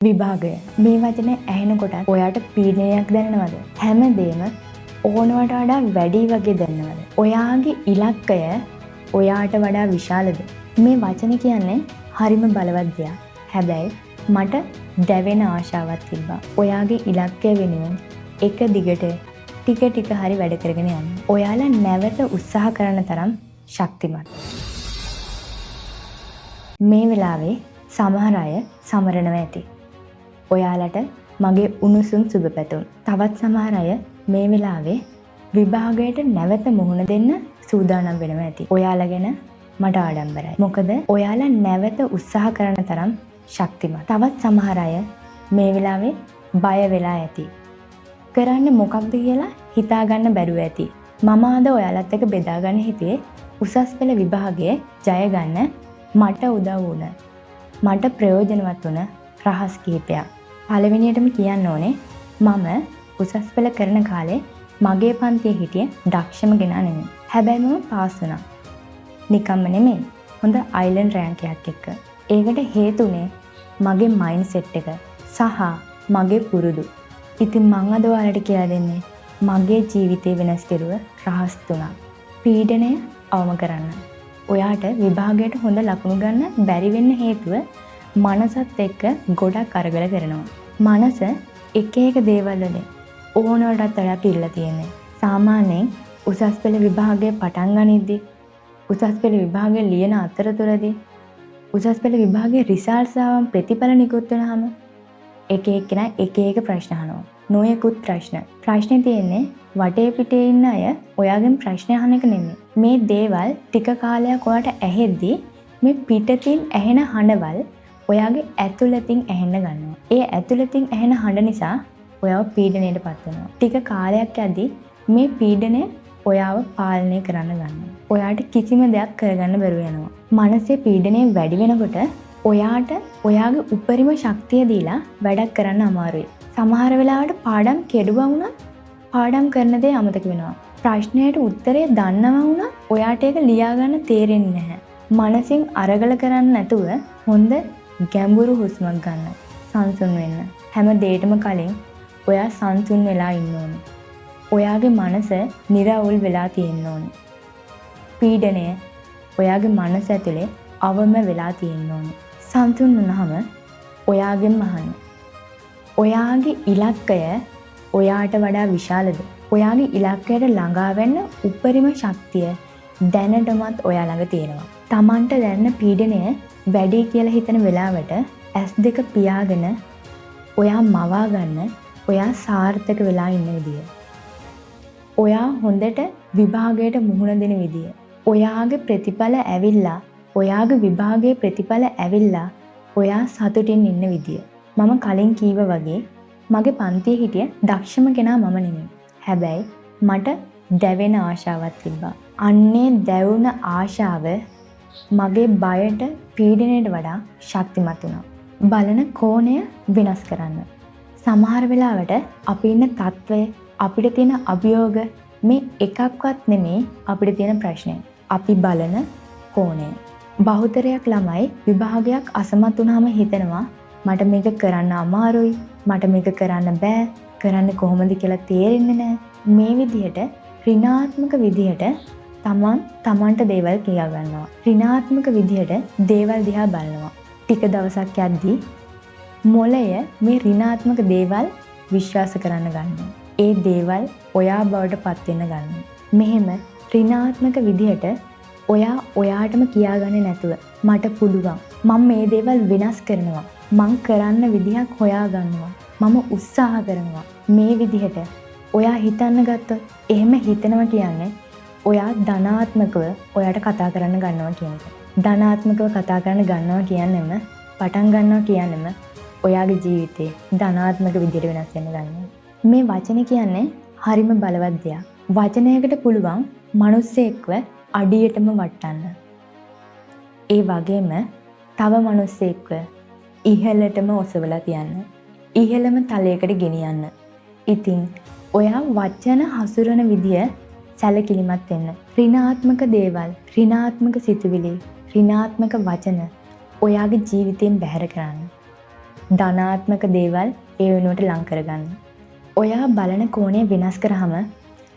විභාගය මේ වචනේ ඇහෙනකොට ඔයාට පීඩනයක් දැනෙනවද? හැමදේම ඕනවට වඩා වැඩි වගේ දැනෙනවද? ඔයාගේ ඉලක්කය ඔයාට වඩා විශාලද? මේ වචනේ කියන්නේ හරිම බලවත් දෙයක්. හැබැයි මට දැවෙන ආශාවක් තිබ්බා. ඔයාගේ ඉලක්කය වෙනුවෙන් එක දිගට ටික හරි වැඩ කරගෙන යන්න. ඔයාලා නැවත උත්සාහ කරන තරම් ශක්තිමත්. මේ වෙලාවේ සමහර අය සමරනවා ඇති. ඔයාලට මගේ උණුසුම් සුබ පැතුම්. තවත් සමහර අය මේ වෙලාවේ විභාගයට නැවත මුහුණ දෙන්න සූදානම් වෙනවා ඇති. ඔයාලා ගැන මට ආඩම්බරයි. මොකද ඔයාලා නැවත උත්සාහ කරන තරම් ශක්තිමත්. තවත් සමහර අය මේ වෙලාවේ බය වෙලා ඇති. කරන්න මොකක්ද කියලා හිතා ගන්න බැරුව ඇති. මම අද ඔයාලත් එක්ක බෙදා ගන්න හිතුවේ උසස් පෙළ විභාගයේ ජය ගන්න මට උදව් වුණ මට ප්‍රයෝජනවත් වුණ රහස් කිහිපයක්. පළවෙනියටම කියන්න ඕනේ මම උසස් පෙළ කරන කාලේ මගේ පන්තියේ හිටිය දක්ෂම කෙනා නෙමෙයි. හැබැයි මම පාස් වුණා. නිකම්ම නෙමෙයි. හොඳ අයිලන්ඩ් රෑන්ක් එකක් එක්ක. ඒකට හේතුනේ මගේ මයින්ඩ් සෙට් එක සහ මගේ පුරුදු. ඉතින් මං අද ඔයාලට කියලා දෙන්නේ මගේ ජීවිතේ වෙනස් කෙරුව රහස් තුනක්. පීඩනය අවම කරන්න. ඔයාට විභාගයට හොඳ ලකුණු ගන්න බැරි වෙන්න හේතුව මනසත් එක්ක ගොඩක් අරගල කරනවා. මනස එක එක දේවල් වලින් ඕනවටත් වඩා පිරලා තියෙන්නේ. සාමාන්‍යයෙන් උසස් පෙළ විභාගයේ පටන් ගනිද්දී උසස් පෙළ විභාගයේ ලියන අතරතුරදී උසස් පෙළ විභාගයේ රිසල්ට්ස් ආවම ප්‍රතිඵල නිකුත් වෙනහම එක එක්කෙනා එක එක ප්‍රශ්න අහනවා. නොයෙකුත් ප්‍රශ්න. ප්‍රශ්නේ තියෙන්නේ වටේ පිටේ ඉන්න අය ඔයාගෙන් ප්‍රශ්න අහන එක නෙමෙයි. මේ දේවල් ටික කාලයක් ඔයාට ඇහෙද්දී මේ පිටතින් ඇහෙන හඬවල් ඔයාගේ ඇතුළතින් ඇහෙන්න ගන්නවා. ඒ ඇතුළතින් ඇහෙන හඬ නිසා ඔයාව පීඩණයට පත් වෙනවා. ටික කාලයක් යද්දී මේ පීඩනය ඔයාව පාලනය කරන්න ගන්නවා. ඔයාට කිසිම දෙයක් කරගන්න බැරුව යනවා. මනසේ පීඩනය වැඩි වෙනකොට ඔයාට ඔයාගේ උපරිම ශක්තිය දීලා වැඩක් කරන්න අමාරුයි. සමහර වෙලාවට පාඩම් කෙරුවා වුණත් පාඩම් කරන දේ අමතක වෙනවා. ප්‍රශ්නයට උත්තරය දන්නවා වුණත් ඔයාට ඒක ලියා ගන්න තේරෙන්නේ නැහැ. මනසින් අරගල කරන්නේ නැතුව හොඳ ගැඹුරු හුස්මක් ගන්න. සංසුන් වෙන්න. හැම දෙයකටම කලින් ඔයා සංසුන් වෙලා ඉන්න ඕනේ. ඔයාගේ මනස නිරවුල් වෙලා තියෙන්න ඕනේ. පීඩනය ඔයාගේ මනස ඇතුලේ අවම වෙලා තියෙන්න ඕනේ. සංසුන් වුණාම ඔයාගෙන් අහන්න. ඔයාගේ ඉලක්කය ඔයාට වඩා විශාලද? ඔයාගේ ඉලක්කයට ළඟා වෙන්න උපරිම ශක්තිය දැනටමත් ඔයා ළඟ තියෙනවා. Tamanට දැනෙන පීඩනය වැඩි කියලා හිතන වෙලාවට S2 පියාගෙන ඔයා මවා ගන්න ඔයා සාර්ථක වෙලා ඉන්න විදිය. ඔයා හොඳට විභාගයට මුහුණ දෙන විදිය. ඔයාගේ ප්‍රතිඵල ඇවිල්ලා ඔයාගේ විභාගයේ ප්‍රතිඵල ඇවිල්ලා ඔයා සතුටින් ඉන්න විදිය. මම කලින් කීවා වගේ මගේ පන්තියේ හිටිය දක්ෂම කෙනා මම නෙමෙයි. හැබැයි මට දැවෙන ආශාවක් තිබ්බා. අන්නේ දැවුන ආශාව මගේ බයට පීඩනයට වඩා ශක්තිමත් වුණා. බලන කෝණය වෙනස් කරන්න. සමහර වෙලාවට අපි ඉන්න තත්වය අපිට තියෙන අභියෝග මේ එකක්වත් නෙමෙයි අපිට තියෙන ප්‍රශ්නය. අපි බලන කෝණය. බහුතරයක් ළමයි විභාගයක් අසමත් වුණාම හිතනවා මට මේක කරන්න අමාරුයි, මට මේක කරන්න බෑ, කරන්නේ කොහොමද කියලා තේරෙන්නේ නැහැ. මේ විදිහට ඍණාත්මක විදිහට තමන්ට දේවල් කියා ගන්නවා. ඍණාත්මක විදිහට දේවල් දිහා බලනවා. ටික දවසක් යද්දී මොළය මේ ඍණාත්මක දේවල් විශ්වාස කරන්න ගන්නවා. ඒ දේවල් ඔයා බවට පත් වෙන්න ගන්නවා. මෙහෙම ඍණාත්මක විදිහට ඔයා ඔයාටම කියාගන්නේ නැතුව මට පුළුවන්. මම මේ දේවල් වෙනස් කරනවා. මං කරන්න විදිහක් හොයා ගන්නවා. මම උත්සාහ කරනවා. මේ විදිහට ඔයා හිතන්න ගත්තොත් එහෙම හිතනවා කියන්නේ ඔයා ධනාත්මකව ඔයාට කතා කරන්න ගන්නවා කියන එක. ධනාත්මකව කතා කරන්න ගන්නවා කියන්නේම පටන් ගන්නවා කියන්නේම ඔයාගේ ජීවිතේ ධනාත්මක විදිහට වෙනස් වෙන්න ගන්නවා. මේ වචනේ කියන්නේ හරිම බලවත් දෙයක්. වචනයකට පුළුවන් මිනිස්සෙක්ව අඩියටම වටන්න. ඒ වගේම තව මිනිස්සෙක්ව ඉහළටම ඔසවලා තියන්න. ඉහළම තලයකට ගෙනියන්න. ඉතින් ඔයා වචන හසුරන විදිය සැලකිලිමත් වෙන්න. ඍණාත්මක දේවල්, ඍණාත්මක සිතුවිලි, ඍණාත්මක වචන ඔයාගේ ජීවිතයෙන් බැහැර කරන්න. ධනාත්මක දේවල් ඒ වෙනුවට ලං කරගන්න. ඔයා බලන කෝණය වෙනස් කරාම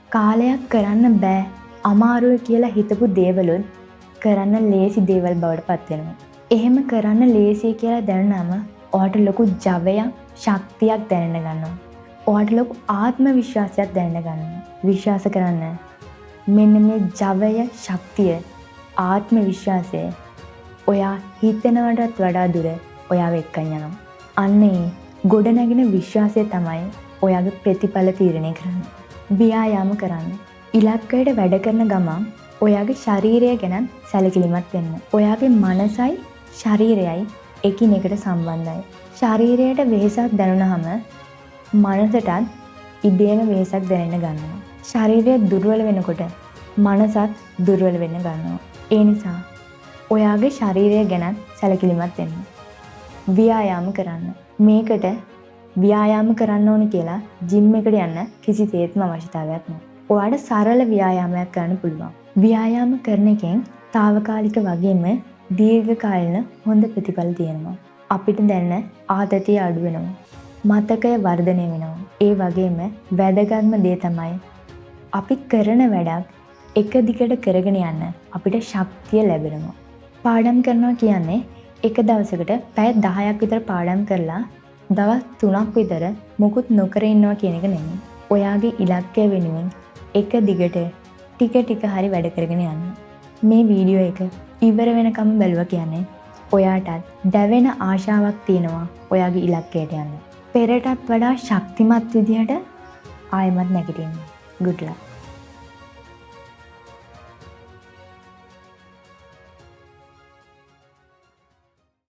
කාලයක් කරන්න බෑ අමාරුයි කියලා හිතපු දේවලුත් කරන්න ලේසි දේවල් බවට පත් වෙනවා. එහෙම කරන්න ලේසි කියලා දැනුනම ඔයාට ලොකු ජවයක්, ශක්තියක් දැනෙන්න ගන්නවා. ඔයාට ලොකු ආත්ම විශ්වාසයක් දැනෙන්න ගන්නවා. විශ්වාස කරන්න. මෙන්න මේ ජවය, ශක්තිය, ආත්ම විශ්වාසය ඔයා හිතනවටත් වඩා දුර ඔයාව එක්කන් යනවා. අන්නේ ගොඩනැගෙන විශ්වාසය තමයි ඔයාගේ ප්‍රතිඵල තීරණය කරන්නේ. ව්‍යායාම කරන්න. ඉලක්කයට වැඩ කරන ගමන් ඔයාගේ ශරීරය ගැන සැලකිලිමත් වෙන්න. ඔයාගේ මනසයි ශරීරයයි එකිනෙකට සම්බන්ධයි. ශරීරයට වෙහෙසක් දැනුනහම මනසටත් ඉබේම වෙහෙසක් දැනෙන්න ගන්නවා. ශරීරය දුර්වල වෙනකොට මනසත් දුර්වල වෙන්න ගන්නවා. ඒ නිසා ඔයාගේ ශරීරය ගැන සැලකිලිමත් වෙන්න. ව්‍යායාම කරන්න. මේකට ව්‍යායාම කරන්න ඕන කියලා ජිම් එකට යන්න කිසිසේත්ම අවශ්‍යතාවයක් නැහැ. ඔයාට සරල ව්‍යායාමයක් කරන්න පුළුවන්. ව්‍යායාම කරන එකෙන් తాවකාලික වගේම දීර්ඝකාලීන හොඳ ප්‍රතිඵල තියෙනවා. අපිට දැනෙන ආතතිය අඩු වෙනවා. මතකය වර්ධනය වෙනවා. ඒ වගේම වැදගත්ම දේ තමයි අපි කරන වැඩක් එක දිගට කරගෙන යන්න අපිට ශක්තිය ලැබෙනවා. පාඩම් කරනවා කියන්නේ එක දවසකට පැය 10ක් විතර පාඩම් කරලා දවස් 3ක් විතර මුකුත් නොකර ඉන්නවා කියන එක නෙමෙයි. ඔයාගේ ඉලක්කය වෙනුවෙන් එක දිගට ටික ටික හරි වැඩ කරගෙන යන්න. මේ වීඩියෝ එක ඉවර වෙනකම් බැලුවා කියන්නේ ඔයාටත් දැවෙන ආශාවක් තියෙනවා ඔයාගේ ඉලක්කයට යන්න. පෙරටත් වඩා ශක්තිමත් විදිහට ආයෙමත් නැගිටින්න. good luck.